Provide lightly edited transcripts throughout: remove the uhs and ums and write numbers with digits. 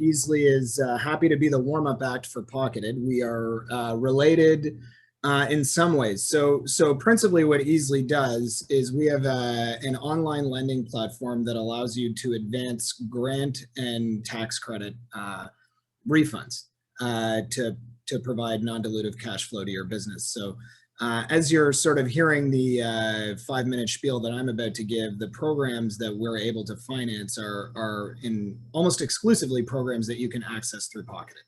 Easily is happy to be the warm-up act for Pocketed. We are related in some ways. So principally what Easily does is we have an online lending platform that allows you to advance grant and tax credit refunds to provide non-dilutive cash flow to your business. So as you're sort of hearing the 5-minute spiel that I'm about to give, the programs that we're able to finance are in almost exclusively programs that you can access through Pocketed.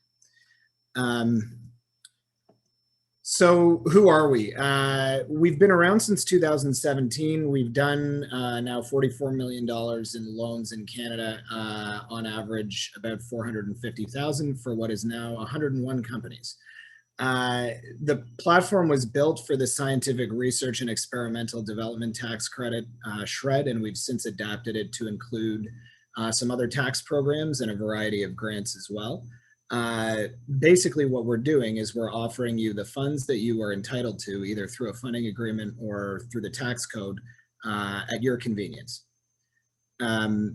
So who are we? We've been around since 2017. We've done now $44 million in loans in Canada, on average about $450,000 for what is now 101 companies. The platform was built for the scientific research and experimental development tax credit, SR&ED, and we've since adapted it to include some other tax programs and a variety of grants as well. Basically what we're doing is we're offering you the funds that you are entitled to, either through a funding agreement or through the tax code, at your convenience.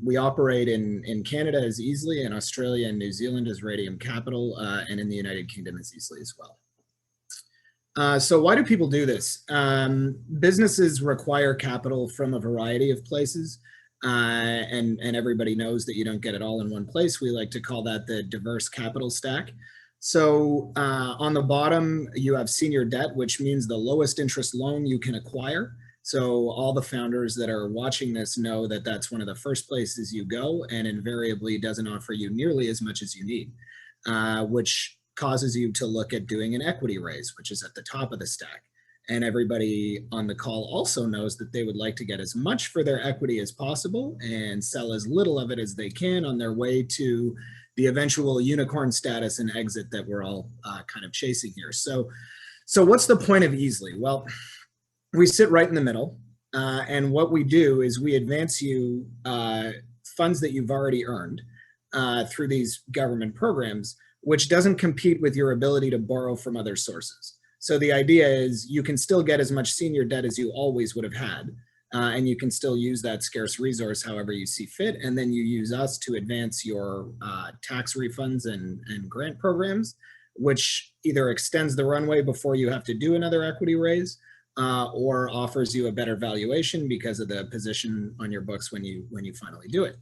We operate in Canada as Easily, in Australia and New Zealand as Radium Capital, and in the United Kingdom as Easily as well. So why do people do this? Businesses require capital from a variety of places. And everybody knows that you don't get it all in one place. We like to call that the diverse capital stack. So on the bottom, you have senior debt, which means the lowest interest loan you can acquire. So all the founders that are watching this know that that's one of the first places you go, and invariably doesn't offer you nearly as much as you need, which causes you to look at doing an equity raise, which is at the top of the stack. And everybody on the call also knows that they would like to get as much for their equity as possible and sell as little of it as they can on their way to the eventual unicorn status and exit that we're all kind of chasing here. So what's the point of Easily? Well, we sit right in the middle, and what we do is we advance you funds that you've already earned through these government programs, which doesn't compete with your ability to borrow from other sources. So the idea is you can still get as much senior debt as you always would have had, and you can still use that scarce resource however you see fit, and then you use us to advance your tax refunds and grant programs, which either extends the runway before you have to do another equity raise, or offers you a better valuation because of the position on your books when you finally do it.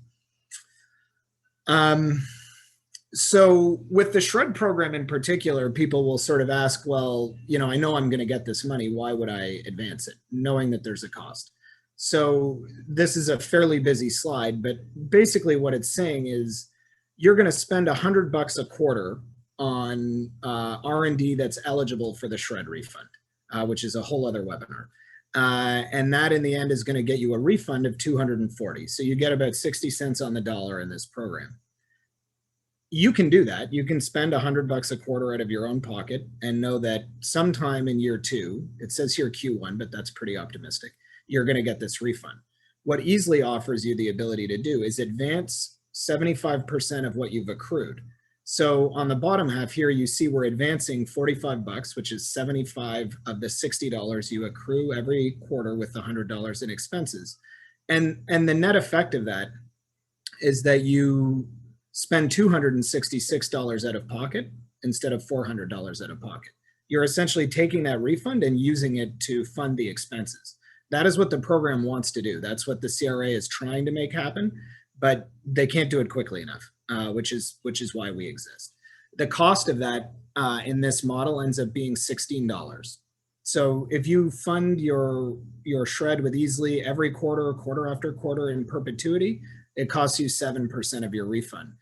So with the SR&ED program in particular, people will sort of ask, well, you know, I know I'm going to get this money. Why would I advance it, knowing that there's a cost? So this is a fairly busy slide, but basically what it's saying is you're going to spend $100 a quarter on R&D that's eligible for the SR&ED refund, which is a whole other webinar. And that in the end is going to get you a refund of $240. So you get about 60 cents on the dollar in this program. You can do that. You can spend $100 a quarter out of your own pocket and know that sometime in year 2, it says here Q1, but that's pretty optimistic, you're going to get this refund. What Easily offers you the ability to do is advance 75% of what you've accrued. So on the bottom half here, you see we're advancing $45, which is 75 of the $60 you accrue every quarter with the $100 in expenses. And the net effect of that is that you spend $266 out of pocket instead of $400 out of pocket. You're essentially taking that refund and using it to fund the expenses. That is what the program wants to do. That's what the CRA is trying to make happen, but they can't do it quickly enough, which is why we exist. The cost of that in this model ends up being $16. So if you fund your SR&ED with Easily every quarter after quarter in perpetuity, it costs you 7% of your refund,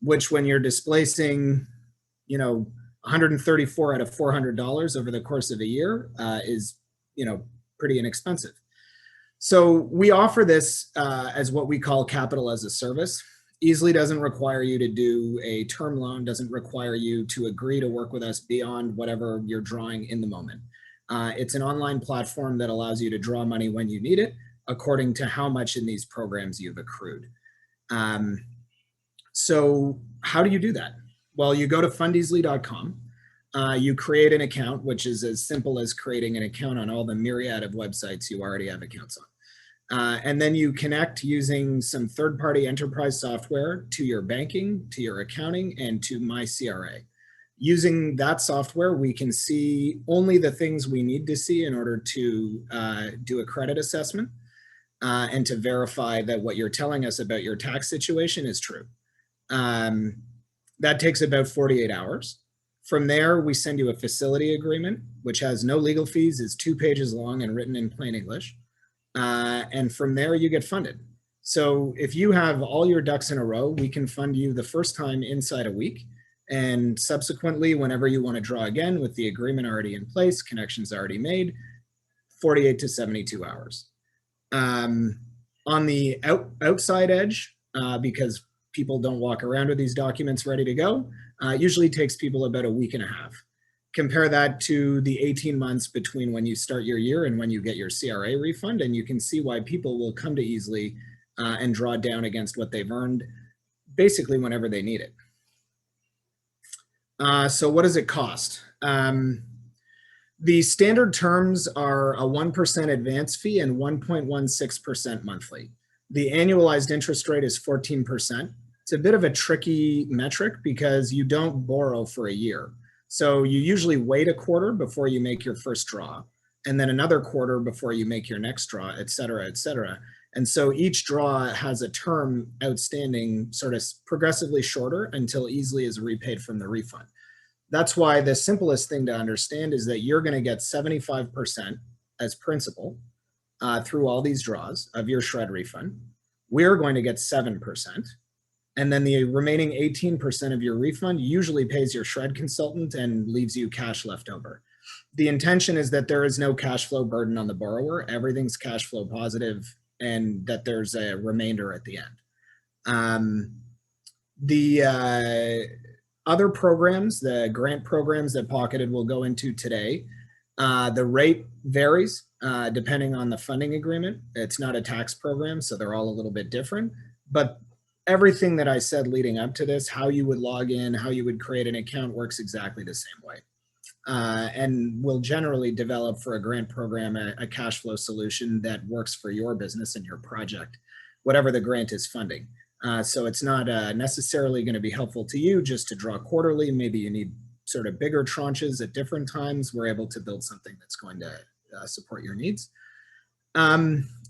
which when you're displacing, you know, 134 out of $400 over the course of a year is, you know, pretty inexpensive. So we offer this as what we call capital as a service. Easily doesn't require you to do a term loan, doesn't require you to agree to work with us beyond whatever you're drawing in the moment. It's an online platform that allows you to draw money when you need it, according to how much in these programs you've accrued. So how do you do that? Well, you go to fundeasily.com. You create an account, which is as simple as creating an account on all the myriad of websites you already have accounts And then you connect using some third-party enterprise software to your banking, to your accounting, and to my CRA. Using that software, we can see only the things we need to see in order to do a credit assessment and to verify that what you're telling us about your tax situation is true. That takes about 48 hours. From there, we send you a facility agreement, which has no legal fees, is 2 pages long and written in plain English. And from there, you get funded. So if you have all your ducks in a row, we can fund you the first time inside a week. And subsequently, whenever you want to draw again with the agreement already in place, connections already made, 48 to 72 hours. On the outside edge, because people don't walk around with these documents ready to go, usually takes people about a week and a half. Compare that to the 18 months between when you start your year and when you get your CRA refund, and you can see why people will come to Easily and draw down against what they've earned basically whenever they need it. So what does it cost? The standard terms are a 1% advance fee and 1.16% monthly. The annualized interest rate is 14%. It's a bit of a tricky metric because you don't borrow for a year. So you usually wait a quarter before you make your first draw, and then another quarter before you make your next draw, et cetera, et cetera. And so each draw has a term outstanding sort of progressively shorter until Easily is repaid from the refund. That's why the simplest thing to understand is that you're going to get 75% as principal through all these draws of your shred refund. We're going to get 7%. And then the remaining 18% of your refund usually pays your shred consultant and leaves you cash left over. The intention is that there is no cash flow burden on the borrower. Everything's cash flow positive, and that there's a remainder at the end. The other programs, the grant programs that Pocketed will go into today, the rate varies depending on the funding agreement. It's not a tax program, so they're all a little bit different. But everything that I said leading up to this, how you would log in, how you would create an account, works exactly the same way. And will generally develop for a grant program a cash flow solution that works for your business and your project, whatever the grant is funding. So it's not necessarily going to be helpful to you just to draw quarterly. Maybe you need sort of bigger tranches at different times. We're able to build something that's going to support your needs.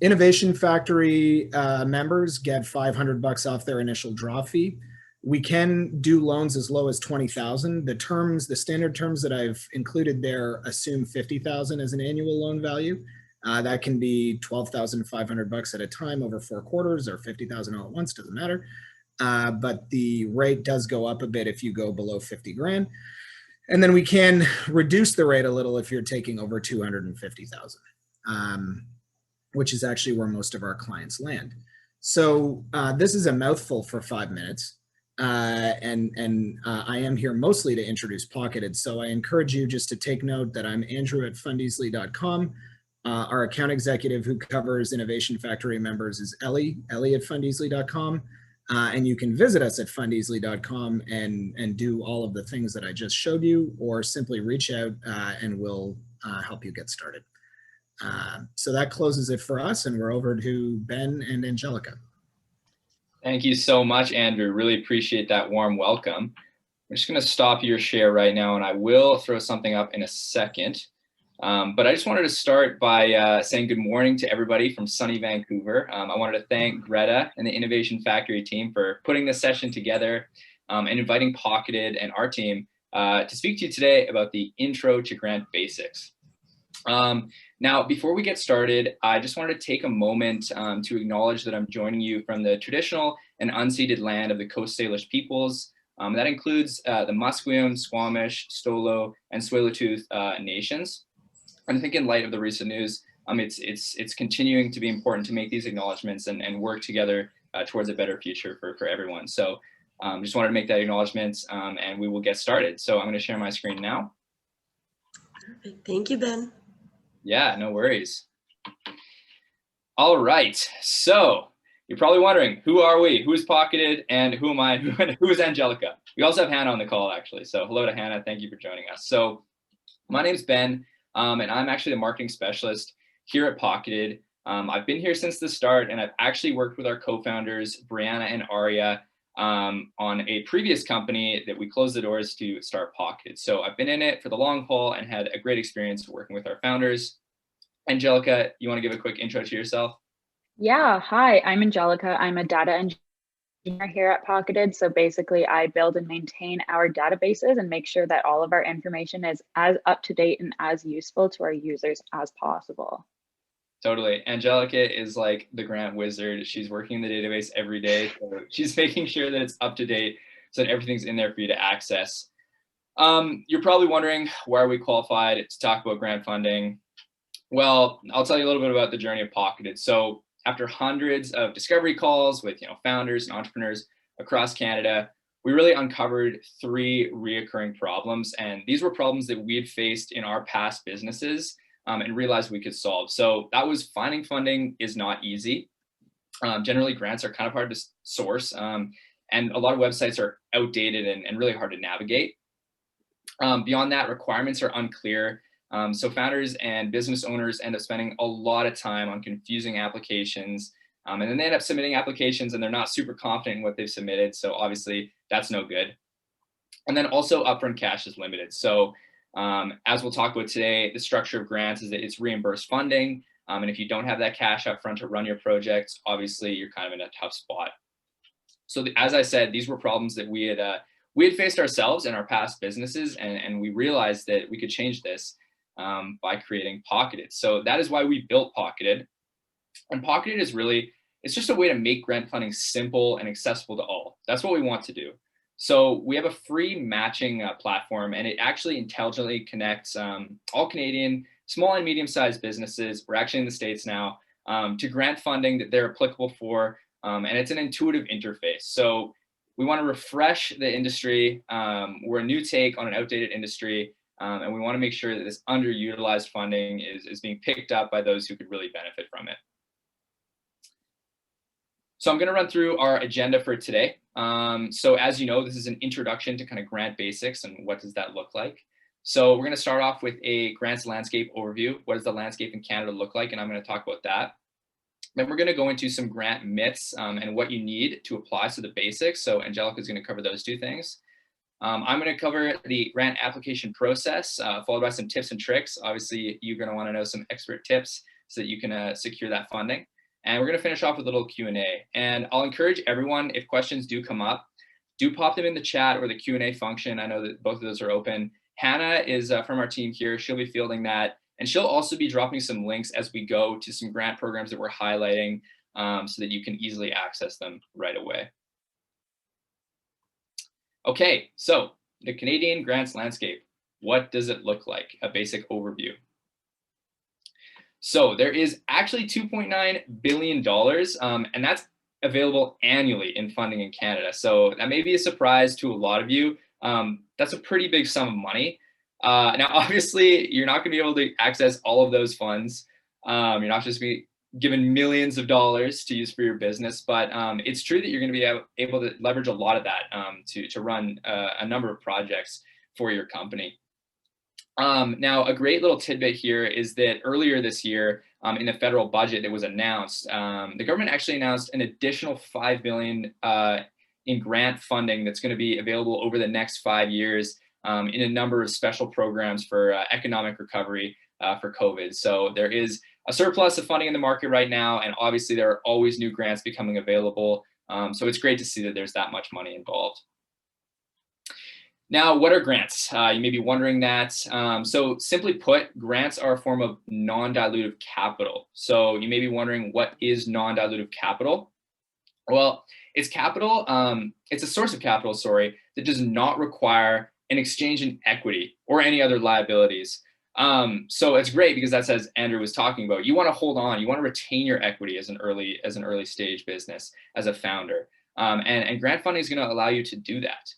Innovation Factory members get $500 off their initial draw fee. We can do loans as low as $20,000. The terms, the standard terms that I've included there assume $50,000 as an annual loan value. That can be $12,500 at a time over 4 quarters, or $50,000 all at once, doesn't matter. But the rate does go up a bit if you go below 50 grand. And then we can reduce the rate a little if you're taking over 250,000, which is actually where most of our clients land. So this is a mouthful for 5 minutes. And I am here mostly to introduce Pocketed. So I encourage you just to take note that I'm Andrew at fundeasily.com. Our account executive who covers Innovation Factory members is Ellie at fundeasily.com. And you can visit us at fundeasily.com and do all of the things that I just showed you, or simply reach out and we'll help you get started. So that closes it for us, and we're over to Ben and Angelica. Thank you so much, Andrew. Really appreciate that warm welcome. I'm just going to stop your share right now, and I will throw something up in a second. But I just wanted to start by saying good morning to everybody from sunny Vancouver. I wanted to thank Greta and the Innovation Factory team for putting this session together and inviting Pocketed and our team to speak to you today about the Intro to Grant Basics. Now, before we get started, I just wanted to take a moment to acknowledge that I'm joining you from the traditional and unceded land of the Coast Salish peoples. That includes the Musqueam, Squamish, Stolo, and Tsleil-Waututh nations. And I think in light of the recent news, it's continuing to be important to make these acknowledgements and work together towards a better future for everyone. So just wanted to make that acknowledgement, and we will get started. So I'm going to share my screen now. Perfect. Thank you, Ben. Yeah, no worries. All right. So you're probably wondering, who are we? Who is Pocketed? And who am I? Who is Angelica? We also have Hannah on the call, actually. So hello to Hannah. Thank you for joining us. So my name's Ben, and I'm actually the marketing specialist here at Pocketed. I've been here since the start, and I've actually worked with our co-founders, Brianna and Aria, on a previous company that we closed the doors to start Pocketed. So I've been in it for the long haul and had a great experience working with our founders. Angelica, you want to give a quick intro to yourself? Yeah, hi, I'm Angelica. I'm a data engineer here at Pocketed. So basically, I build and maintain our databases and make sure that all of our information is as up to date and as useful to our users as possible. Totally. Angelica is like the grant wizard. She's working in the database every day. So she's making sure that it's up to date so that everything's in there for you to access. You're probably wondering, why are we qualified to talk about grant funding? Well, I'll tell you a little bit about the journey of Pocketed. So after hundreds of discovery calls with founders and entrepreneurs across Canada, we really uncovered 3 reoccurring problems. And these were problems that we had faced in our past businesses and realized we could solve. So that was finding funding is not easy. Generally, grants are kind of hard to source, and a lot of websites are outdated and really hard to navigate. Beyond that, requirements are unclear. So founders and business owners end up spending a lot of time on confusing applications, and then they end up submitting applications and they're not super confident in what they've submitted. So obviously that's no good. And then also upfront cash is limited. So as we'll talk about today, the structure of grants is that it's reimbursed funding. And if you don't have that cash up front to run your projects, obviously you're kind of in a tough spot. So as I said, these were problems that we had faced ourselves in our past businesses, and we realized that we could change this by creating Pocketed. So that is why we built Pocketed. And Pocketed is really, it's just a way to make grant funding simple and accessible to all. That's what we want to do. So we have a free matching platform, and it actually intelligently connects all Canadian small and medium-sized businesses, we're actually in the States now, to grant funding that they're applicable for, and it's an intuitive interface. So we want to refresh the industry. We're a new take on an outdated industry, and we want to make sure that this underutilized funding is being picked up by those who could really benefit from it. So I'm going to run through our agenda for today. So as you know, this is an introduction to kind of grant basics and what does that look like. So we're going to start off with a grants landscape overview. What does the landscape in Canada look like? And I'm going to talk about that. Then we're going to go into some grant myths and what you need to apply, so the basics. So Angelica is going to cover those 2 things. I'm going to cover the grant application process, followed by some tips and tricks. Obviously, you're going to want to know some expert tips so that you can secure that funding. And we're going to finish off with a little Q&A. And I'll encourage everyone, if questions do come up, do pop them in the chat or the Q&A function. I know that both of those are open. Hannah is from our team here. She'll be fielding that. And she'll also be dropping some links as we go to some grant programs that we're highlighting so that you can easily access them right away. Okay, so the Canadian grants landscape, what does it look like? A basic overview. So there is actually $2.9 billion, and that's available annually in funding in Canada. So that may be a surprise to a lot of you. That's a pretty big sum of money. Now, obviously, you're not going to be able to access all of those funds. You're not just going to be given millions of dollars to use for your business, but it's true that you're going to be able to leverage a lot of that to run a number of projects for your company. Now, a great little tidbit here is that earlier this year, in the federal budget that was announced, the government actually announced an additional $5 billion in grant funding that's going to be available over the next 5 years in a number of special programs for economic recovery for COVID. So there is a surplus of funding in the market right now, and obviously there are always new grants becoming available. So it's great to see that there's that much money involved. Now, what are grants? You may be wondering that. So simply put, grants are a form of non-dilutive capital. So you may be wondering, what is non-dilutive capital? Well, it's capital, it's a source of capital, sorry, that does not require an exchange in equity or any other liabilities. So it's great because that's, as Andrew was talking about, you want to hold on, you want to retain your equity as an early stage business, as a founder. And grant funding is going to allow you to do that.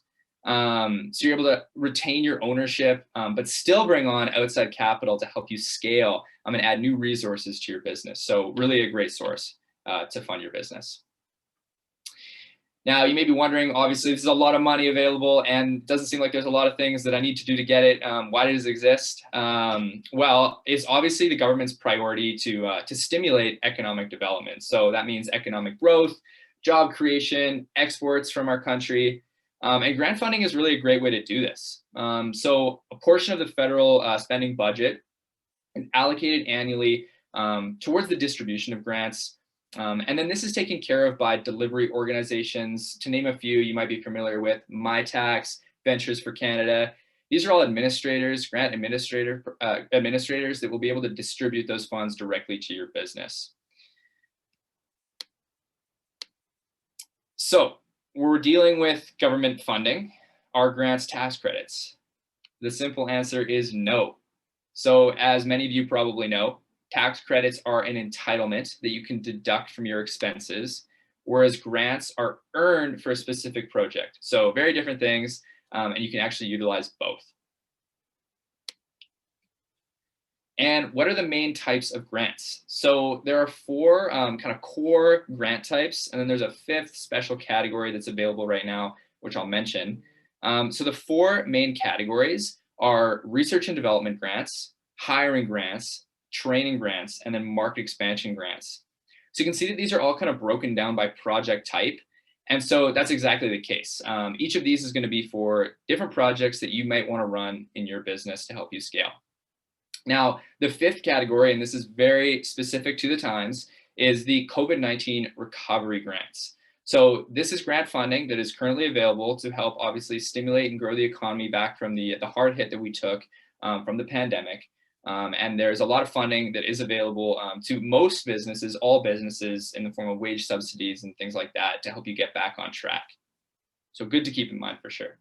So you're able to retain your ownership, but still bring on outside capital to help you scale and add new resources to your business. So really a great source to fund your business. Now, you may be wondering, obviously, this is a lot of money available and doesn't seem like there's a lot of things that I need to do to get it. Why does it exist? Well, it's obviously the government's priority to stimulate economic development. So that means economic growth, job creation, exports from our country. And grant funding is really a great way to do this. So a portion of the federal spending budget is allocated annually towards the distribution of grants. And then this is taken care of by delivery organizations. To name a few, you might be familiar with MyTax, Ventures for Canada. These are all administrators, grant administrators that will be able to distribute those funds directly to your business. So we're dealing with government funding. Are grants tax credits? The simple answer is no. So as many of you probably know, tax credits are an entitlement that you can deduct from your expenses, whereas grants are earned for a specific project. So very different things, and you can actually utilize both. And what are the main types of grants? So there are four kind of core grant types, and then there's a fifth special category that's available right now, which I'll mention. So the four main categories are research and development grants, hiring grants, training grants, and then market expansion grants. So you can see that these are all kind of broken down by project type. And so that's exactly the case. Each of these is going to be for different projects that you might want to run in your business to help you scale. Now, the fifth category, and this is very specific to the times, is the COVID-19 recovery grants. So this is grant funding that is currently available to help obviously stimulate and grow the economy back from the hard hit that we took from the pandemic. And there's a lot of funding that is available to most businesses, all businesses, in the form of wage subsidies and things like that to help you get back on track. So good to keep in mind for sure.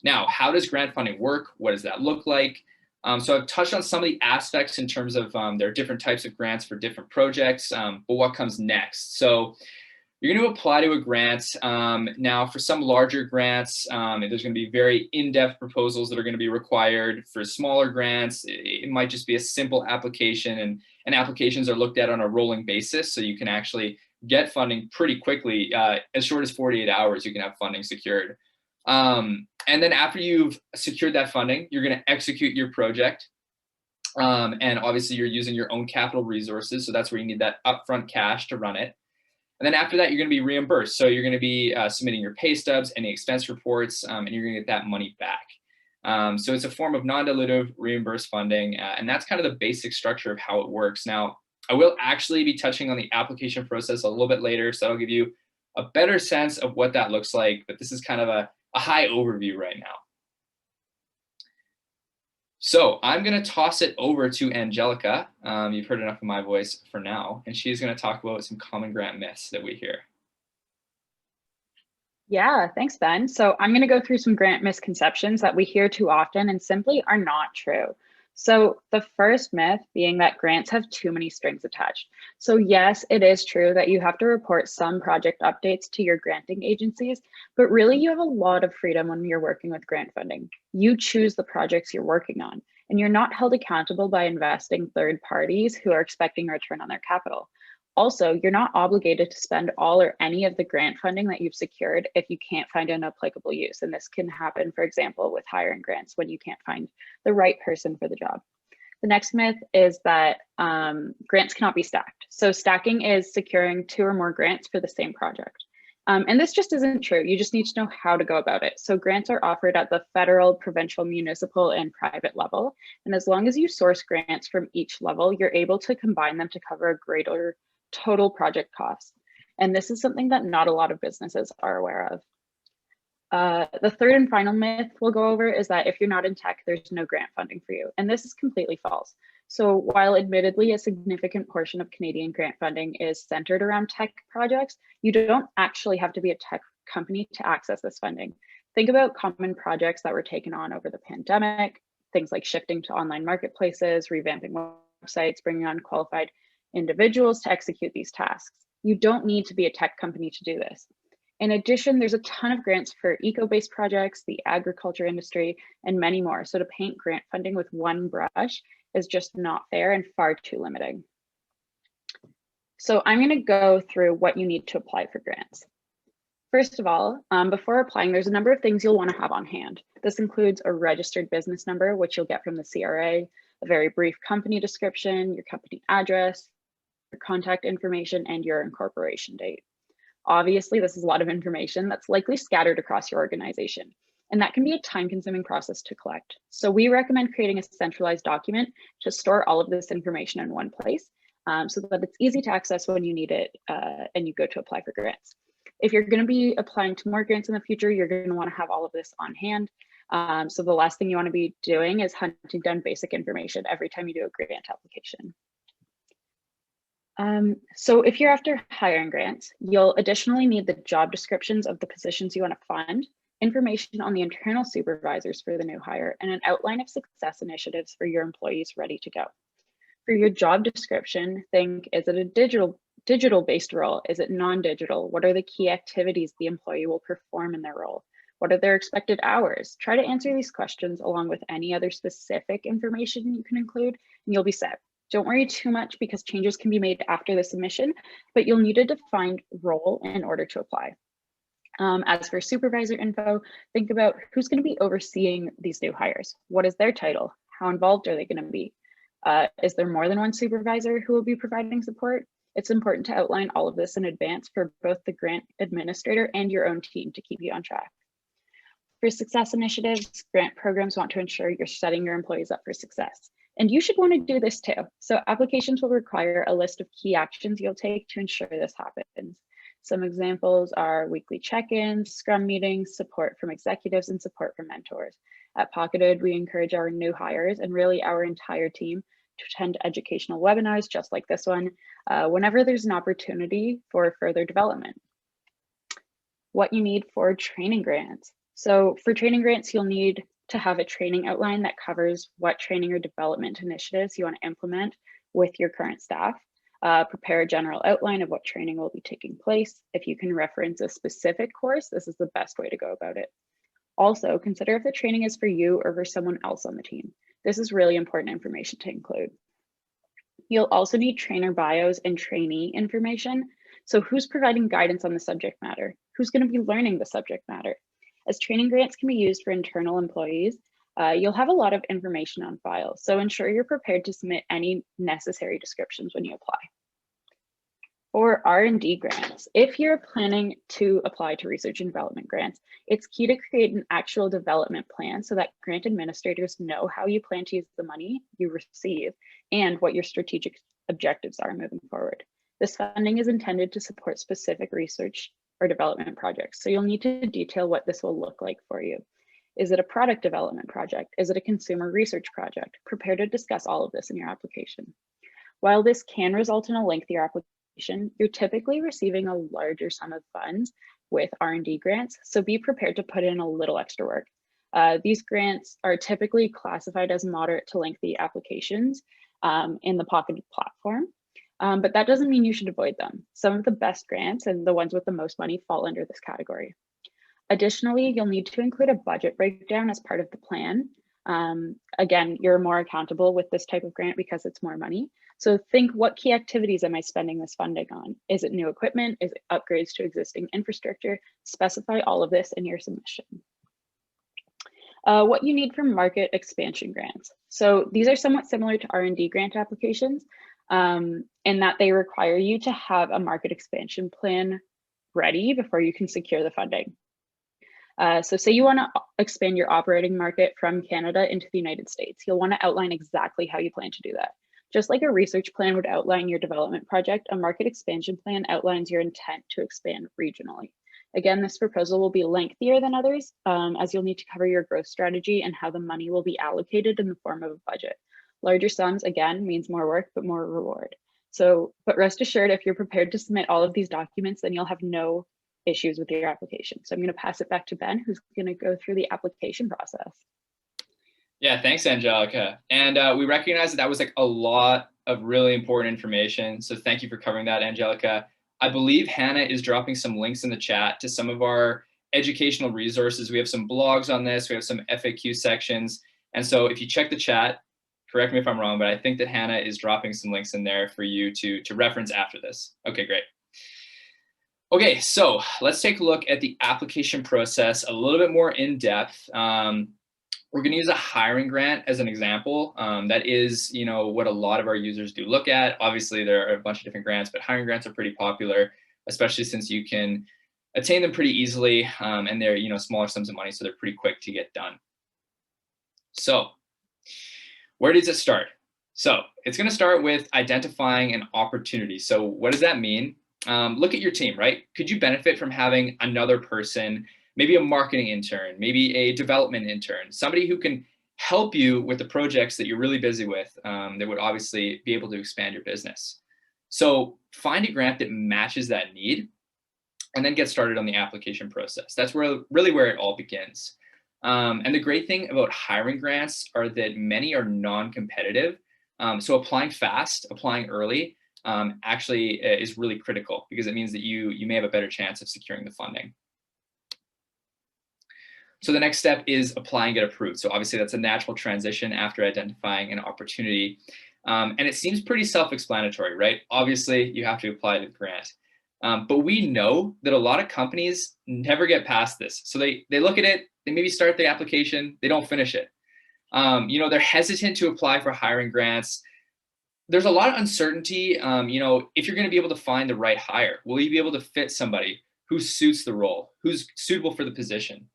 Now, how does grant funding work? What does that look like? So I've touched on some of the aspects in terms of there are different types of grants for different projects, but what comes next? So you're going to apply to a grant. Now, for some larger grants, there's going to be very in-depth proposals that are going to be required. For smaller grants, it might just be a simple application, and applications are looked at on a rolling basis. So you can actually get funding pretty quickly. As short as 48 hours, you can have funding secured. And then after you've secured that funding, you're going to execute your project. And obviously, you're using your own capital resources. So that's where you need that upfront cash to run it. And then after that, you're going to be reimbursed. So you're going to be submitting your pay stubs, any expense reports, and you're going to get that money back. So it's a form of non-dilutive reimbursed funding. And that's kind of the basic structure of how it works. Now, I will actually be touching on the application process a little bit later. So that'll give you a better sense of what that looks like. But this is kind of a high overview right now. So I'm going to toss it over to Angelica. You've heard enough of my voice for now, and she's going to talk about some common grant myths that we hear. Yeah, thanks, Ben. So I'm going to go through some grant misconceptions that we hear too often and simply are not true. So the first myth being that grants have too many strings attached. So yes, it is true that you have to report some project updates to your granting agencies, but really you have a lot of freedom when you're working with grant funding. You choose the projects you're working on, and you're not held accountable by investing third parties who are expecting a return on their capital. Also, you're not obligated to spend all or any of the grant funding that you've secured if you can't find an applicable use. And this can happen, for example, with hiring grants when you can't find the right person for the job. The next myth is that grants cannot be stacked. So stacking is securing 2 or more grants for the same project. And this just isn't true. You just need to know how to go about it. So grants are offered at the federal, provincial, municipal, and private level. And as long as you source grants from each level, you're able to combine them to cover a greater total project costs. And this is something that not a lot of businesses are aware of. The third and final myth we'll go over is that if you're not in tech, there's no grant funding for you. And this is completely false. So while admittedly a significant portion of Canadian grant funding is centered around tech projects, you don't actually have to be a tech company to access this funding. Think about common projects that were taken on over the pandemic, things like shifting to online marketplaces, revamping websites, bringing on qualified individuals to execute these tasks. You don't need to be a tech company to do this. In addition, there's a ton of grants for eco-based projects, the agriculture industry, and many more. So to paint grant funding with one brush is just not fair and far too limiting. So I'm going to go through what you need to apply for grants. First of all, before applying, there's a number of things you'll want to have on hand. This includes a registered business number, which you'll get from the CRA, a very brief company description, your company address, your contact information, and your incorporation date. Obviously, this is a lot of information that's likely scattered across your organization, and that can be a time-consuming process to collect. So we recommend creating a centralized document to store all of this information in one place so that it's easy to access when you need it and you go to apply for grants. If you're going to be applying to more grants in the future, you're going to want to have all of this on hand. So the last thing you want to be doing is hunting down basic information every time you do a grant application. So if you're after hiring grants, you'll additionally need the job descriptions of the positions you want to fund, information on the internal supervisors for the new hire, and an outline of success initiatives for your employees ready to go. For your job description, think, is it a digital-based role? Is it non-digital? What are the key activities the employee will perform in their role? What are their expected hours? Try to answer these questions along with any other specific information you can include, and you'll be set. Don't worry too much because changes can be made after the submission, but you'll need a defined role in order to apply. As for supervisor info, think about who's going to be overseeing these new hires. What is their title? How involved are they going to be? Is there more than one supervisor who will be providing support? It's important to outline all of this in advance for both the grant administrator and your own team to keep you on track. For success initiatives, grant programs want to ensure you're setting your employees up for success. And you should want to do this too. So applications will require a list of key actions you'll take to ensure this happens. Some examples are weekly check-ins, scrum meetings, support from executives, and support from mentors. At Pocketed, we encourage our new hires and really our entire team to attend educational webinars just like this one whenever there's an opportunity for further development. What you need for training grants. So for training grants, you'll need to have a training outline that covers what training or development initiatives you want to implement with your current staff. Prepare a general outline of what training will be taking place. If you can reference a specific course, this is the best way to go about it. Also, consider if the training is for you or for someone else on the team. This is really important information to include. You'll also need trainer bios and trainee information. So who's providing guidance on the subject matter? Who's going to be learning the subject matter? As training grants can be used for internal employees, you'll have a lot of information on file. So ensure you're prepared to submit any necessary descriptions when you apply. For R&D grants, if you're planning to apply to research and development grants, it's key to create an actual development plan so that grant administrators know how you plan to use the money you receive and what your strategic objectives are moving forward. This funding is intended to support specific research or development projects, so you'll need to detail what this will look like for you. Is it a product development project? Is it a consumer research project? Prepare to discuss all of this in your application. While this can result in a lengthier application, you're typically receiving a larger sum of funds with R&D grants, so be prepared to put in a little extra work. These grants are typically classified as moderate to lengthy applications in the Pocketed platform, but that doesn't mean you should avoid them. Some of the best grants and the ones with the most money fall under this category. Additionally, you'll need to include a budget breakdown as part of the plan. Again, you're more accountable with this type of grant because it's more money. So think, what key activities am I spending this funding on? Is it new equipment? Is it upgrades to existing infrastructure? Specify all of this in your submission. What you need from market expansion grants. So these are somewhat similar to R&D grant applications in that they require you to have a market expansion plan ready before you can secure the funding. So say you want to expand your operating market from Canada into the United States. You'll want to outline exactly how you plan to do that. Just like a research plan would outline your development project, a market expansion plan outlines your intent to expand regionally. Again, this proposal will be lengthier than others as you'll need to cover your growth strategy and how the money will be allocated in the form of a budget. Larger sums, again, means more work, but more reward. So, but rest assured, if you're prepared to submit all of these documents, then you'll have no issues with your application. So I'm going to pass it back to Ben, who's going to go through the application process. Yeah, thanks, Angelica. And we recognize that was like a lot of really important information. So thank you for covering that, Angelica. I believe Hannah is dropping some links in the chat to some of our educational resources. We have some blogs on this. We have some FAQ sections. And so if you check the chat, Correct me if I'm wrong, but I think that Hannah is dropping some links in there for you to reference after this. Okay, great. Okay, so let's take a look at the application process a little bit more in depth. We're going to use a hiring grant as an example. That is, what a lot of our users do look at. Obviously, there are a bunch of different grants, but hiring grants are pretty popular, especially since you can attain them pretty easily, and they're smaller sums of money, so they're pretty quick to get done. So where does it start? So it's going to start with identifying an opportunity. So what does that mean? Look at your team, right? Could you benefit from having another person, maybe a marketing intern, maybe a development intern, somebody who can help you with the projects that you're really busy with, that would obviously be able to expand your business. So find a grant that matches that need and then get started on the application process. That's really where it all begins. And the great thing about hiring grants are that many are non-competitive. So applying fast, applying early, actually is really critical because it means that you may have a better chance of securing the funding. So the next step is apply and get approved. So obviously that's a natural transition after identifying an opportunity. And it seems pretty self-explanatory, right? Obviously you have to apply to the grant. But we know that a lot of companies never get past this. So they look at it, they maybe start the application, they don't finish it. They're hesitant to apply for hiring grants. There's a lot of uncertainty, if you're going to be able to find the right hire. Will you be able to fit somebody who suits the role, who's suitable for the position?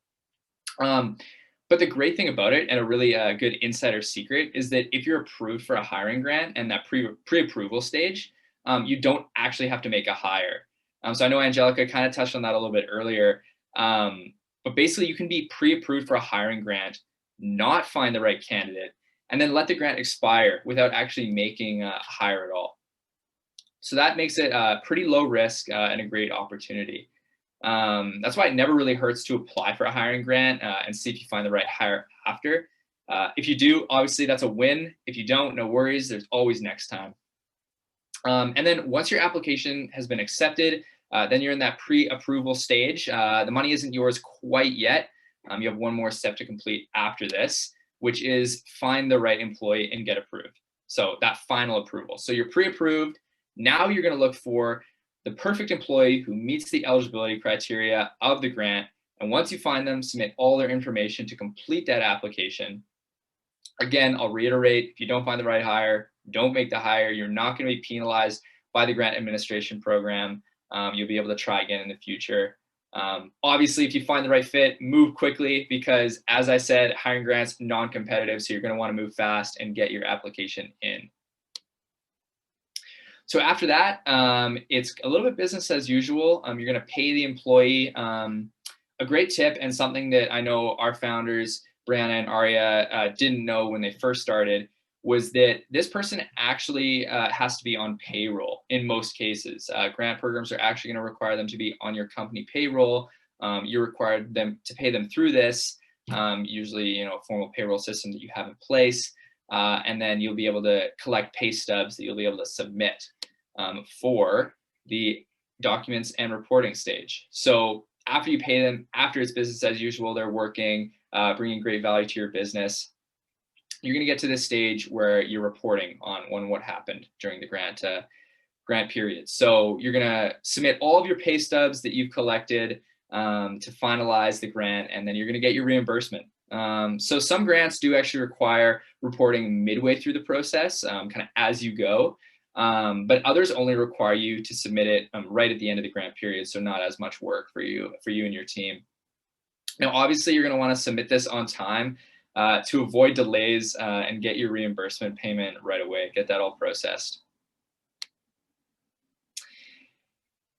But the great thing about it, and a really good insider secret, is that if you're approved for a hiring grant and that pre-approval stage, you don't actually have to make a hire. So I know Angelica kind of touched on that a little bit earlier, but basically you can be pre-approved for a hiring grant, not find the right candidate, and then let the grant expire without actually making a hire at all. So that makes it pretty low risk and a great opportunity. That's why it never really hurts to apply for a hiring grant and see if you find the right hire after. If you do, obviously that's a win. If you don't, no worries, there's always next time. And then once your application has been accepted, then you're in that pre-approval stage. The money isn't yours quite yet. You have one more step to complete after this, which is find the right employee and get approved. So that final approval. So you're pre-approved. Now you're going to look for the perfect employee who meets the eligibility criteria of the grant. And once you find them, submit all their information to complete that application. Again, I'll reiterate, if you don't find the right hire, don't make the hire. You're not going to be penalized by the grant administration program. You'll be able to try again in the future. Obviously, if you find the right fit, move quickly because, as I said, hiring grants non-competitive, so you're going to want to move fast and get your application in. So after that, it's a little bit business as usual. You're going to pay the employee. A great tip and something that I know our founders, Brianna and Arya, didn't know when they first started was that this person actually has to be on payroll in most cases. Grant programs are actually going to require them to be on your company payroll. You're required them to pay them through this, usually a formal payroll system that you have in place. And then you'll be able to collect pay stubs that you'll be able to submit for the documents and reporting stage. So after you pay them, after it's business as usual, they're working, bringing great value to your business, you're going to get to this stage where you're reporting on what happened during the grant period. So you're going to submit all of your pay stubs that you've collected to finalize the grant, and then you're going to get your reimbursement. So some grants do actually require reporting midway through the process, kind of as you go, but others only require you to submit it right at the end of the grant period, so not as much work for you and your team. Now, obviously, you're going to want to submit this on time to avoid delays and get your reimbursement payment right away, get that all processed.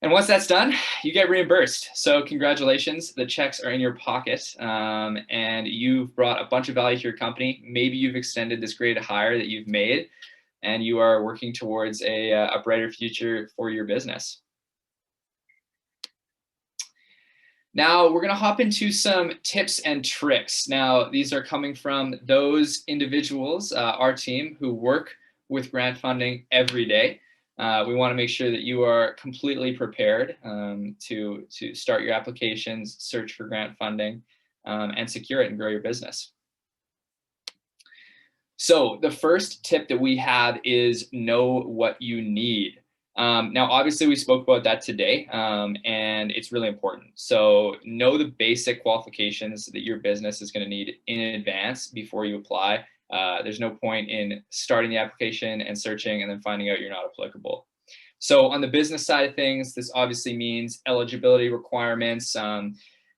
And once that's done, you get reimbursed. So congratulations, the checks are in your pocket and you've brought a bunch of value to your company. Maybe you've extended this great hire that you've made and you are working towards a brighter future for your business. Now we're gonna hop into some tips and tricks. Now these are coming from those individuals, our team, who work with grant funding every day. We want to make sure that you are completely prepared to start your applications, search for grant funding, and secure it and grow your business. So the first tip that we have is know what you need. Now, obviously, we spoke about that today, and it's really important. So know the basic qualifications that your business is going to need in advance before you apply. There's no point in starting the application and searching and then finding out you're not applicable. So on the business side of things, this obviously means eligibility requirements.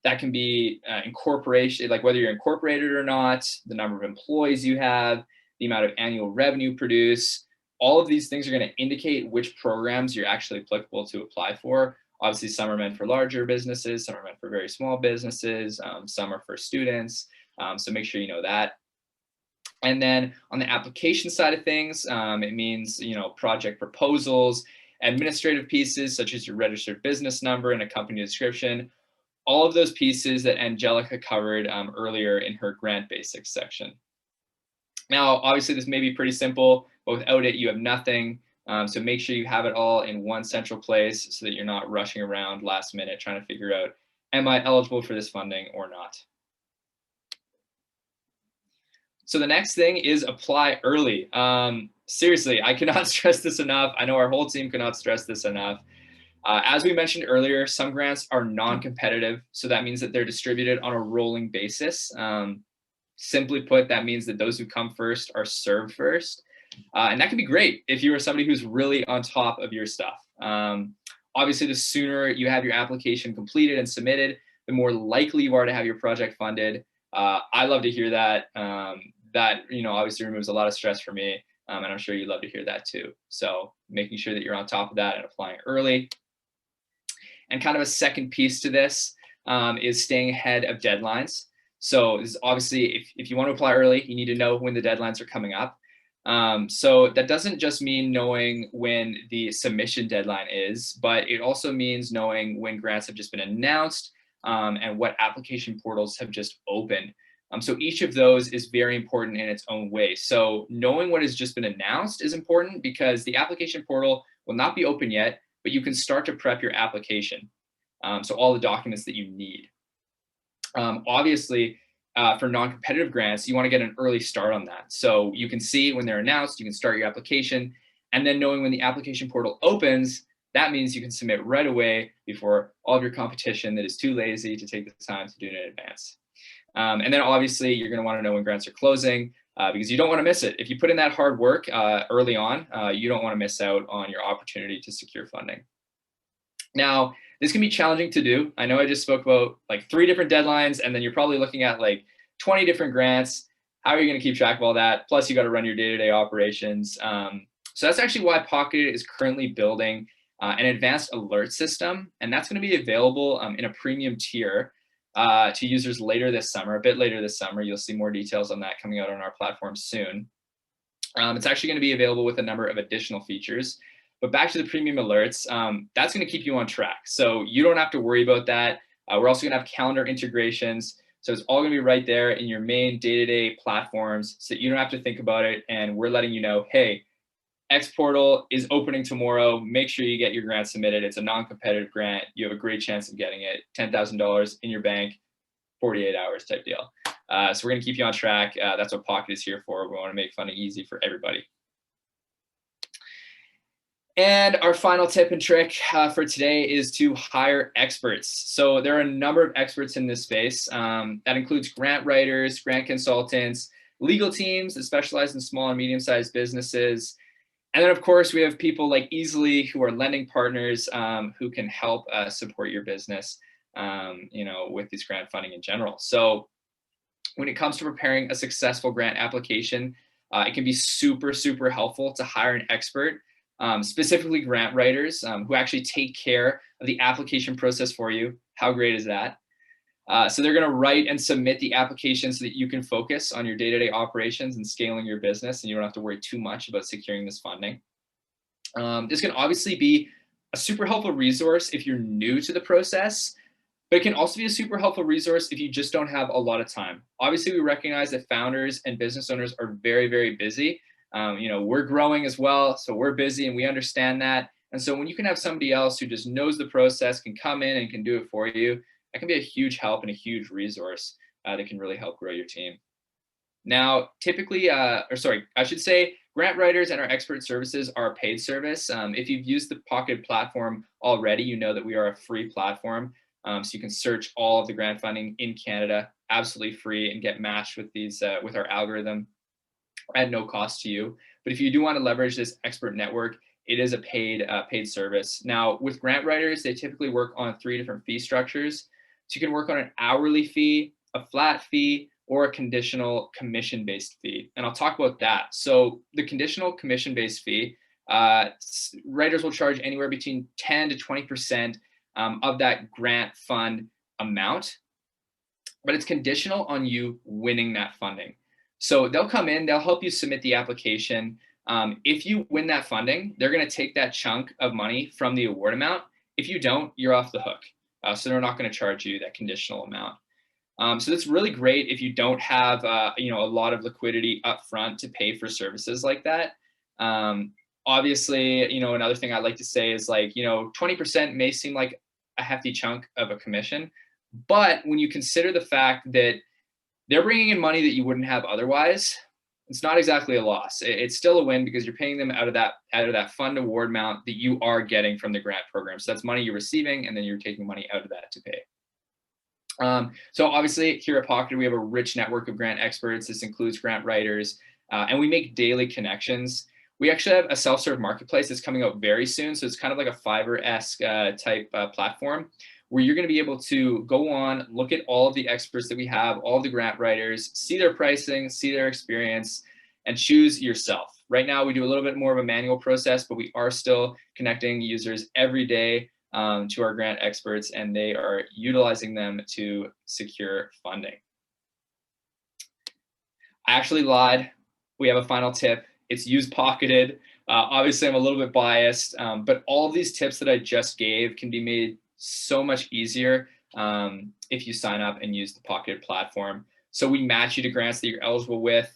That can be incorporation, like whether you're incorporated or not, the number of employees you have, the amount of annual revenue produced. All of these things are going to indicate which programs you're actually applicable to apply for. Obviously, some are meant for larger businesses, some are meant for very small businesses, some are for students. So make sure you know that. And then on the application side of things, it means, project proposals, administrative pieces such as your registered business number and a company description, all of those pieces that Angelica covered earlier in her grant basics section. Now, obviously, this may be pretty simple, but without it, you have nothing. So make sure you have it all in one central place so that you're not rushing around last minute trying to figure out, am I eligible for this funding or not? So the next thing is apply early. Seriously, I cannot stress this enough. I know our whole team cannot stress this enough. As we mentioned earlier, some grants are non-competitive. So that means that they're distributed on a rolling basis. Simply put, that means that those who come first are served first. And that can be great if you are somebody who's really on top of your stuff. Obviously, the sooner you have your application completed and submitted, the more likely you are to have your project funded. I love to hear that. That obviously removes a lot of stress for me, and I'm sure you love to hear that too. So making sure that you're on top of that and applying early. And kind of a second piece to this is staying ahead of deadlines. So this is obviously, if you want to apply early, you need to know when the deadlines are coming up. So that doesn't just mean knowing when the submission deadline is, but it also means knowing when grants have just been announced and what application portals have just opened. So each of those is very important in its own way. So knowing what has just been announced is important because the application portal will not be open yet, but you can start to prep your application. So all the documents that you need. Obviously, for non-competitive grants, you want to get an early start on that. So you can see when they're announced, you can start your application, and then knowing when the application portal opens, that means you can submit right away before all of your competition that is too lazy to take the time to do it in advance. And then obviously you're going to want to know when grants are closing because you don't want to miss it. If you put in that hard work early on, you don't want to miss out on your opportunity to secure funding. Now, this can be challenging to do. I know I just spoke about like 3 different deadlines, and then you're probably looking at like 20 different grants. How are you going to keep track of all that? Plus, you got to run your day-to-day operations. So that's actually why Pocketed is currently building an advanced alert system, and that's going to be available in a premium tier to users later this summer, a bit later this summer. You'll see more details on that coming out on our platform soon. It's actually going to be available with a number of additional features. But back to the premium alerts, that's going to keep you on track. So you don't have to worry about that. We're also going to have calendar integrations. So it's all going to be right there in your main day-to-day platforms so that you don't have to think about it. And we're letting you know, hey, X portal is opening tomorrow. Make sure you get your grant submitted. It's a non-competitive grant. You have a great chance of getting it. $10,000 in your bank, 48 hours type deal. So we're going to keep you on track. That's what Pocket is here for. We want to make funding easy for everybody. And our final tip and trick for today is to hire experts. So there are a number of experts in this space. That includes grant writers, grant consultants, legal teams that specialize in small and medium-sized businesses. And then, of course, we have people like Easily, who are lending partners who can help support your business, with this grant funding in general. So when it comes to preparing a successful grant application, it can be super, super helpful to hire an expert. Specifically grant writers who actually take care of the application process for you. How great is that? So they're going to write and submit the application so that you can focus on your day-to-day operations and scaling your business, and you don't have to worry too much about securing this funding. This can obviously be a super helpful resource if you're new to the process, but it can also be a super helpful resource if you just don't have a lot of time. Obviously, we recognize that founders and business owners are very, very busy. We're growing as well, so we're busy and we understand that. And so when you can have somebody else who just knows the process, can come in and can do it for you, that can be a huge help and a huge resource that can really help grow your team. Now, typically, I should say grant writers and our expert services are a paid service. If you've used the Pocketed platform already, you know that we are a free platform. So you can search all of the grant funding in Canada absolutely free and get matched with these with our algorithm at no cost to you. But if you do want to leverage this expert network, it is a paid service. Now, with grant writers, they typically work on 3 different fee structures. So you can work on an hourly fee, a flat fee, or a conditional commission-based fee. And I'll talk about that. So the conditional commission-based fee, writers will charge anywhere between 10 to 20% of that grant fund amount, but it's conditional on you winning that funding. So they'll come in, they'll help you submit the application. If you win that funding, they're going to take that chunk of money from the award amount. If you don't, you're off the hook. So they're not going to charge you that conditional amount. So that's really great if you don't have a lot of liquidity up front to pay for services like that. Obviously, another thing I'd like to say is 20% may seem like a hefty chunk of a commission, but when you consider the fact that they're bringing in money that you wouldn't have otherwise, it's not exactly a loss. It's still a win because you're paying them out of that fund award amount that you are getting from the grant program. So that's money you're receiving, and then you're taking money out of that to pay. So obviously here at Pocketed, we have a rich network of grant experts. This includes grant writers, and we make daily connections. We actually have a self-serve marketplace that's coming out very soon. So it's kind of like a Fiverr-esque type platform where you're going to be able to go on, look at all of the experts that we have, all of the grant writers, see their pricing, see their experience, and choose yourself. Right now, we do a little bit more of a manual process, but we are still connecting users every day to our grant experts, and they are utilizing them to secure funding. I actually lied. We have a final tip. It's use Pocketed. Obviously, I'm a little bit biased, but all of these tips that I just gave can be made so much easier if you sign up and use the Pocketed platform. So we match you to grants that you're eligible with.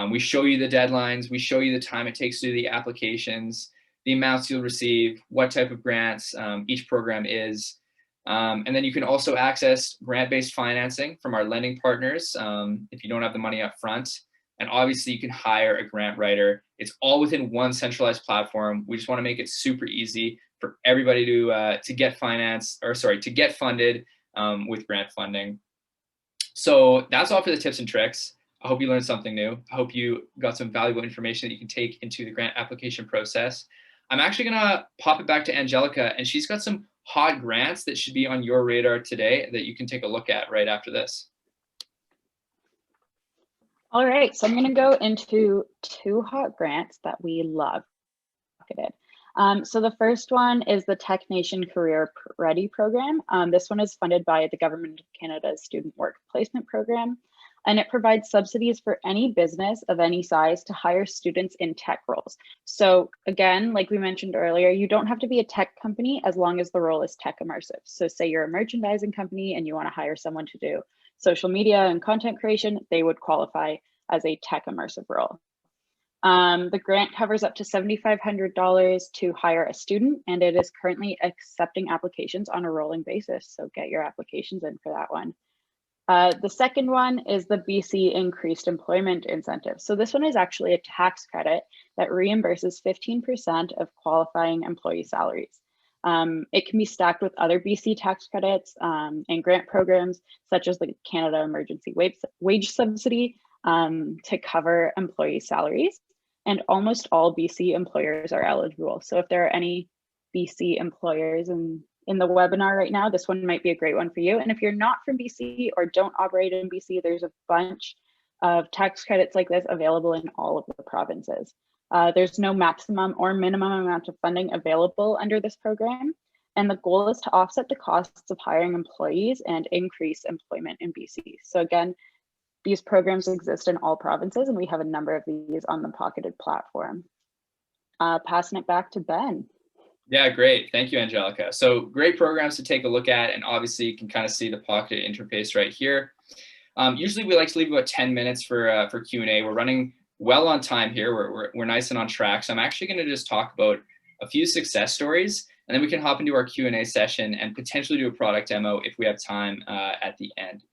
We show you the deadlines. We show you the time it takes to do the applications, the amounts you'll receive, what type of grants each program is. And then you can also access grant-based financing from our lending partners if you don't have the money up front. And obviously you can hire a grant writer. It's all within one centralized platform. We just want to make it super easy for everybody to get funded with grant funding. So that's all for the tips and tricks. I hope you learned something new. I hope you got some valuable information that you can take into the grant application process. I'm actually gonna pop it back to Angelica, and she's got some hot grants that should be on your radar today that you can take a look at right after this. All right, so I'm going to go into 2 hot grants that we love. So the first one is the Tech Nation Career Ready program. This one is funded by the Government of Canada's Student Work Placement Program, and it provides subsidies for any business of any size to hire students in tech roles. So again, like we mentioned earlier, you don't have to be a tech company as long as the role is tech immersive. So say you're a merchandising company and you want to hire someone to do social media and content creation, they would qualify as a tech immersive role. The grant covers up to $7,500 to hire a student, and it is currently accepting applications on a rolling basis. So get your applications in for that one. The second one is the BC Increased Employment Incentive. So this one is actually a tax credit that reimburses 15% of qualifying employee salaries. It can be stacked with other BC tax credits and grant programs, such as the Canada Emergency Wage Subsidy to cover employee salaries. And almost all BC employers are eligible. So if there are any BC employers in the webinar right now, this one might be a great one for you. And if you're not from BC or don't operate in BC, there's a bunch of tax credits like this available in all of the provinces. There's no maximum or minimum amount of funding available under this program. And the goal is to offset the costs of hiring employees and increase employment in BC. So again, these programs exist in all provinces, and we have a number of these on the Pocketed platform. Passing it back to Ben. Yeah, great. Thank you, Angelica. So great programs to take a look at, and obviously you can kind of see the Pocketed interface right here. Usually we like to leave about 10 minutes for Q&A. We're running well on time here. We're nice and on track. So I'm actually going to just talk about a few success stories, and then we can hop into our Q&A session and potentially do a product demo if we have time at the end.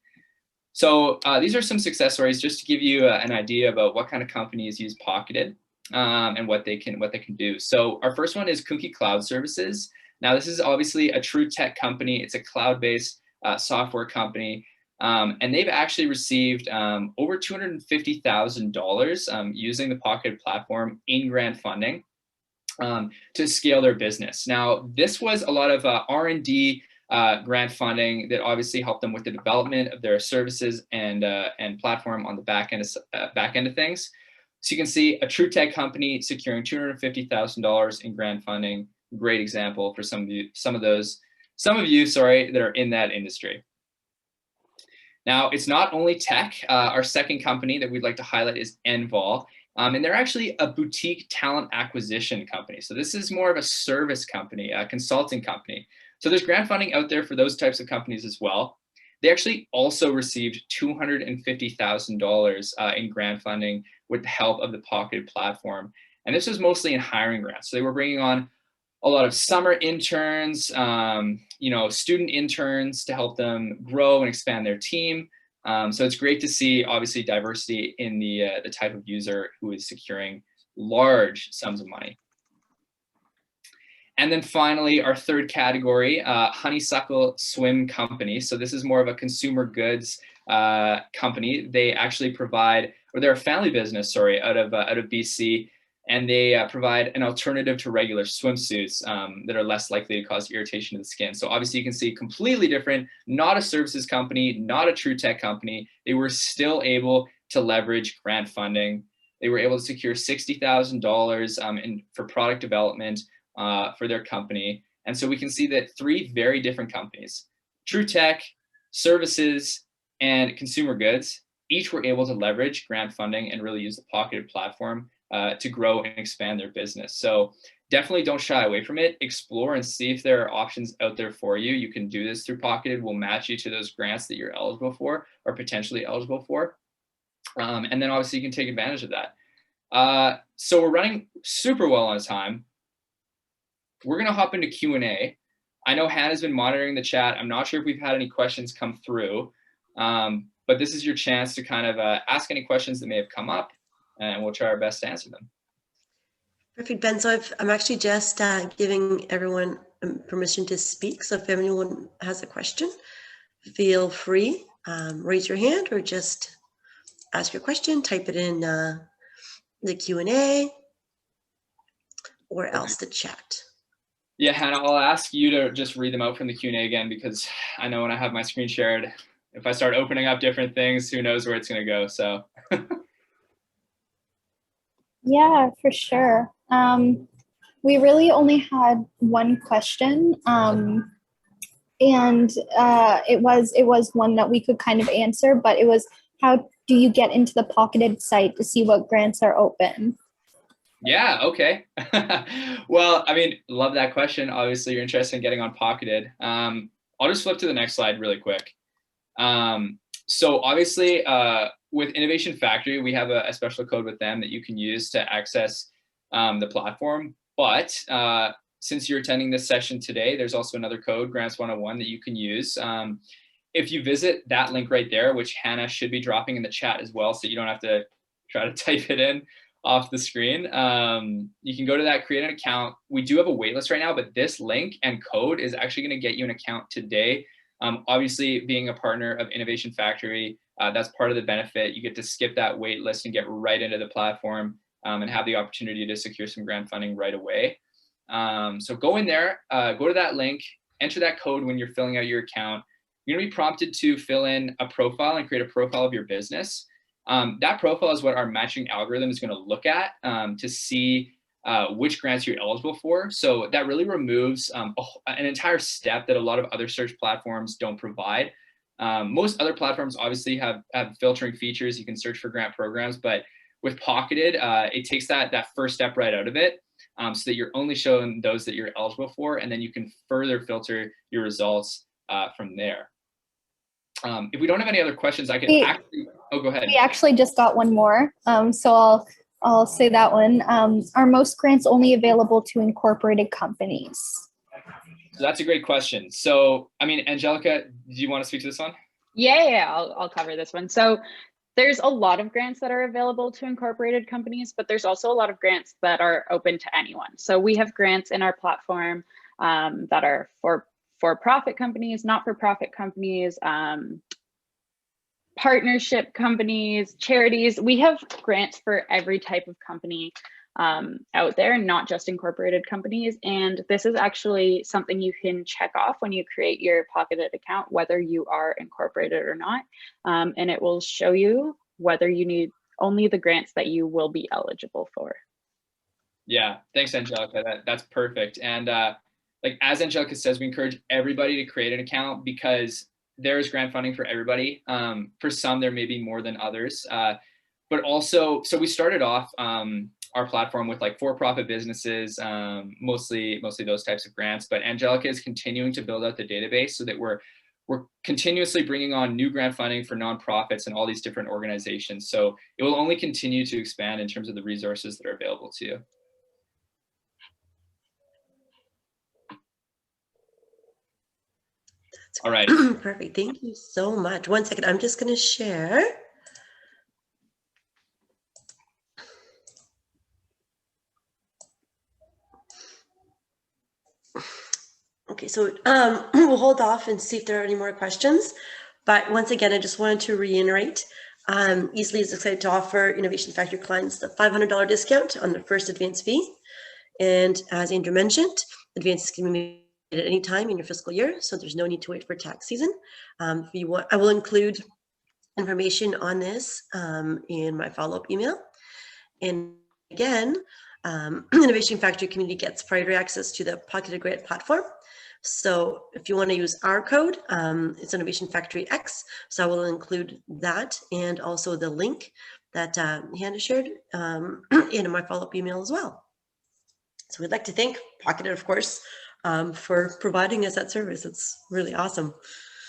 So these are some success stories just to give you an idea about what kind of companies use Pocketed and what they can do. So our first one is Cookie Cloud Services. Now this is obviously a true tech company. It's a cloud-based software company. And they've actually received over $250,000 using the Pocketed platform in grant funding to scale their business. Now, this was a lot of R&D grant funding that obviously helped them with the development of their services and platform on the back end of things. So you can see a true tech company securing $250,000 in grant funding. Great example for some of you, that are in that industry. Now, it's not only tech. Our second company that we'd like to highlight is Envol. And they're actually a boutique talent acquisition company. So this is more of a service company, a consulting company. So there's grant funding out there for those types of companies as well. They actually also received $250,000 in grant funding with the help of the Pocketed platform. And this was mostly in hiring grants. So they were bringing on a lot of summer interns, student interns to help them grow and expand their team. So it's great to see, obviously, diversity in the type of user who is securing large sums of money. And then finally, our third category, Honeysuckle Swim Company. So this is more of a consumer goods company. They actually provide, or they're a family business, sorry, out of BC. And they provide an alternative to regular swimsuits that are less likely to cause irritation to the skin. So obviously you can see completely different, not a services company, not a true tech company. They were still able to leverage grant funding. They were able to secure $60,000 for product development for their company. And so we can see that three very different companies, true tech, services, and consumer goods, each were able to leverage grant funding and really use the Pocketed platform to grow and expand their business. So definitely don't shy away from it. Explore and see if there are options out there for you. You can do this through Pocketed. We'll match you to those grants that you're eligible for or potentially eligible for. And then obviously you can take advantage of that. So we're running super well on time. We're gonna hop into Q&A. I know Hannah's been monitoring the chat. I'm not sure if we've had any questions come through, but this is your chance to kind of ask any questions that may have come up, and we'll try our best to answer them. Perfect, Ben. So I'm actually just giving everyone permission to speak. So if anyone has a question, feel free, raise your hand or just ask your question, type it in the Q&A or else the chat. Yeah, Hannah, I'll ask you to just read them out from the Q&A again, because I know when I have my screen shared, if I start opening up different things, who knows where it's going to go. So. Yeah, for sure. We really only had one question, and it was one that we could kind of answer, but it was, how do you get into the Pocketed site to see what grants are open? Yeah, okay. Well, I mean, love that question. Obviously, you're interested in getting on Pocketed. I'll just flip to the next slide really quick. So obviously, with Innovation Factory, we have a special code with them that you can use to access the platform. But since you're attending this session today, there's also another code, Grants 101, that you can use. If you visit that link right there, which Hannah should be dropping in the chat as well, so you don't have to try to type it in off the screen, you can go to that, create an account. We do have a waitlist right now, but this link and code is actually going to get you an account today. Obviously, being a partner of Innovation Factory, that's part of the benefit. You get to skip that wait list and get right into the platform and have the opportunity to secure some grant funding right away. So go in there, go to that link, enter that code when you're filling out your account. You're going to be prompted to fill in a profile and create a profile of your business. That profile is what our matching algorithm is going to look at to see which grants you're eligible for. So that really removes an entire step that a lot of other search platforms don't provide. Most other platforms obviously have filtering features. You can search for grant programs, but with Pocketed, it takes that first step right out of it, so that you're only showing those that you're eligible for, and then you can further filter your results from there. If we don't have any other questions, I can go ahead. We actually just got one more, so I'll say that one. Are most grants only available to incorporated companies? So that's a great question. So, I mean, Angelica, do you want to speak to this one? Yeah, I'll cover this one. So there's a lot of grants that are available to incorporated companies, but there's also a lot of grants that are open to anyone. So we have grants in our platform that are for-profit companies, not-for-profit companies, partnership companies, charities. We have grants for every type of company out there, not just incorporated companies. And this is actually something you can check off when you create your Pocketed account, whether you are incorporated or not. And it will show you whether you need only the grants that you will be eligible for. Yeah, thanks, Angelica. That's perfect. And like as Angelica says, we encourage everybody to create an account because there is grant funding for everybody. For some, there may be more than others. But also, so we started off our platform with like for-profit businesses, mostly those types of grants. But Angelica is continuing to build out the database so that we're continuously bringing on new grant funding for nonprofits and all these different organizations. So it will only continue to expand in terms of the resources that are available to you. All right. Perfect. Thank you so much. One second. I'm just going to share. Okay, so we'll hold off and see if there are any more questions. But once again, I just wanted to reiterate, Easily is excited to offer Innovation Factory clients the $500 discount on their first advance fee. And as Andrew mentioned, advances can be made at any time in your fiscal year, so there's no need to wait for tax season. If you want, I will include information on this in my follow-up email. And again, Innovation Factory community gets priority access to the Pocketed Grant platform. So if you want to use our code, it's Innovation Factory X. So I will include that and also the link that Hannah shared in my follow-up email as well. So we'd like to thank Pocketed, of course, for providing us that service. It's really awesome.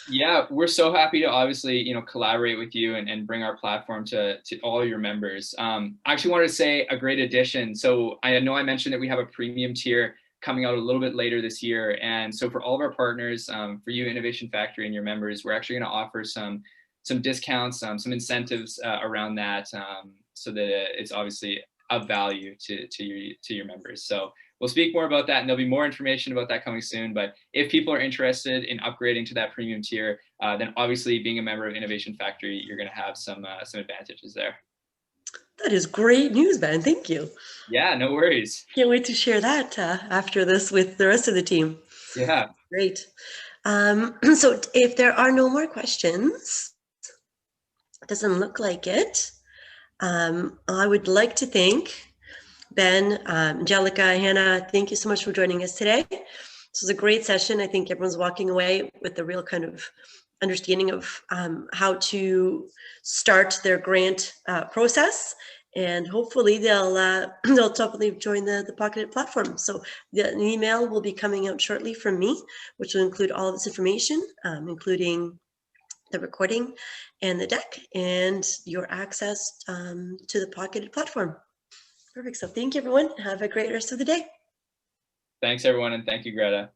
Yeah, we're so happy to obviously, collaborate with you and bring our platform to all your members. I actually wanted to say a great addition. So I know I mentioned that we have a premium tier coming out a little bit later this year. And so for all of our partners, for you, Innovation Factory and your members, we're actually going to offer some discounts, some incentives around that so that it's obviously of value to your members. So we'll speak more about that, and there'll be more information about that coming soon. But if people are interested in upgrading to that premium tier, then obviously being a member of Innovation Factory, you're going to have some advantages there. That is great news, Ben. Thank you. Yeah, no worries. Can't wait to share that after this with the rest of the team. Yeah. Great. So if there are no more questions, it doesn't look like it. I would like to thank Ben, Angelica, Hannah, thank you so much for joining us today. This was a great session. I think everyone's walking away with a real kind of understanding of how to start their grant process, and hopefully they'll totally join the Pocketed platform. So an email will be coming out shortly from me, which will include all of this information, including the recording and the deck and your access to the Pocketed platform. Perfect. So thank you, everyone. Have a great rest of the day. Thanks, everyone. And thank you, Greta.